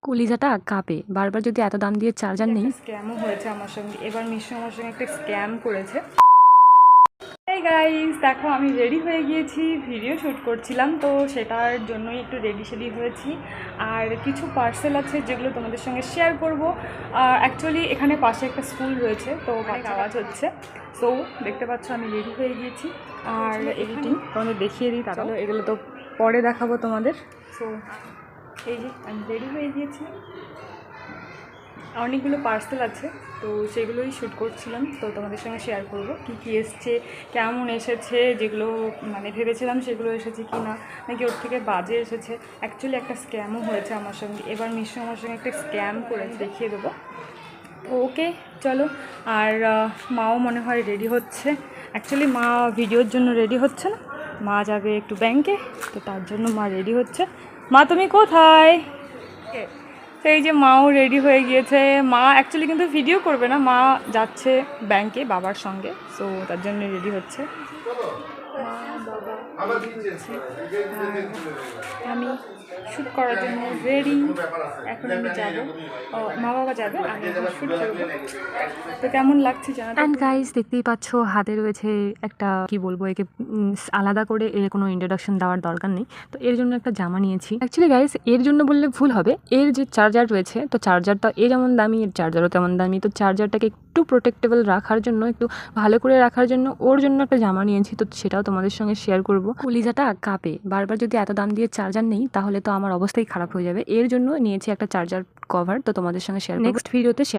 কলিজাটা কাঁপে বারবার যদি এত দাম দিয়ে চার্জার নেই। স্ক্যামও হয়েছে আমার সঙ্গে, এবার মিশো আমার সঙ্গে একটা স্ক্যাম করেছে। এই গাইস দেখো, আমি রেডি হয়ে গিয়েছি, ভিডিও শ্যুট করছিলাম, তো সেটার জন্যই একটু রেডি শেডি হয়েছি। আর কিছু পার্সেল আছে যেগুলো তোমাদের সঙ্গে শেয়ার করবো। অ্যাকচুয়ালি এখানে পাশে একটা স্কুল রয়েছে, তো অনেক আওয়াজ হচ্ছে। সো দেখতে পাচ্ছ আমি রেডি হয়ে গিয়েছি, আর এডিটিং তোমাদের দেখিয়ে দিই। তাহলে এগুলো তো পরে দেখাবো তোমাদের। সো এই যে আমি রেডি হয়ে গিয়েছি, অনেকগুলো পার্সেল আছে, তো সেগুলোই শ্যুট করছিলাম, তো তোমাদের সঙ্গে শেয়ার করব কী কী এসছে, কেমন এসেছে, যেগুলো মানে ভেবেছিলাম সেগুলো এসেছে কি না, নাকি ওর থেকে বাজে এসেছে। অ্যাকচুয়ালি একটা স্ক্যামও হয়েছে আমার সঙ্গে, এবার মিশো আমার সঙ্গে একটা স্ক্যাম করে দেখিয়ে দেবো। ওকে চলো। আর মাও মনে হয় রেডি হচ্ছে। অ্যাকচুয়ালি মা ভিডিওর জন্য রেডি হচ্ছে না, মা যাবে একটু ব্যাংকে, তো তার জন্য মা রেডি হচ্ছে। মা তুমি কোথায়? সেই যে মাও রেডি হয়ে গিয়েছে। মা অ্যাকচুয়ালি কিন্তু ভিডিও করবে না, মা যাচ্ছে ব্যাংকে বাবার সঙ্গে, সো তার জন্য রেডি হচ্ছে। আমি শ্যুট করার জন্য রেডি, এখন আমি যাব, মা বাবা যাবে, আমি শ্যুট করবো। তো কেমন লাগছে জানা। অ্যান্ড গাইস দেখতেই পাচ্ছ হাতে রয়েছে একটা, কি বলবো একে, আলাদা করে এর কোনো ইন্ট্রোডাকশন দেওয়ার দরকার নেই। তো এর জন্য একটা জামা নিয়েছি। অ্যাকচুয়ালি গাইস এর জন্য বললে ভুল হবে, এর যে চার্জার রয়েছে, তো চার্জারটা এ যেমন দামি, এর চার্জারও তেমন দামি। তো চার্জারটাকে একটু প্রোটেক্টেবল রাখার জন্য, একটু ভালো করে রাখার জন্য ওর জন্য একটা জামা নিয়েছি, তো সেটাও তোমাদের সঙ্গে শেয়ার করব। কলিজাটা কাঁপে বারবার যদি এত দাম দিয়ে চার্জার নেই, তাহলে তো আমার অবস্থাই খারাপ হয়ে যাবে। এর জন্য নিয়েছি একটা চার্জার কভার, তো তোমাদের সঙ্গে শেয়ার করব নেক্সট ভিডিওতে।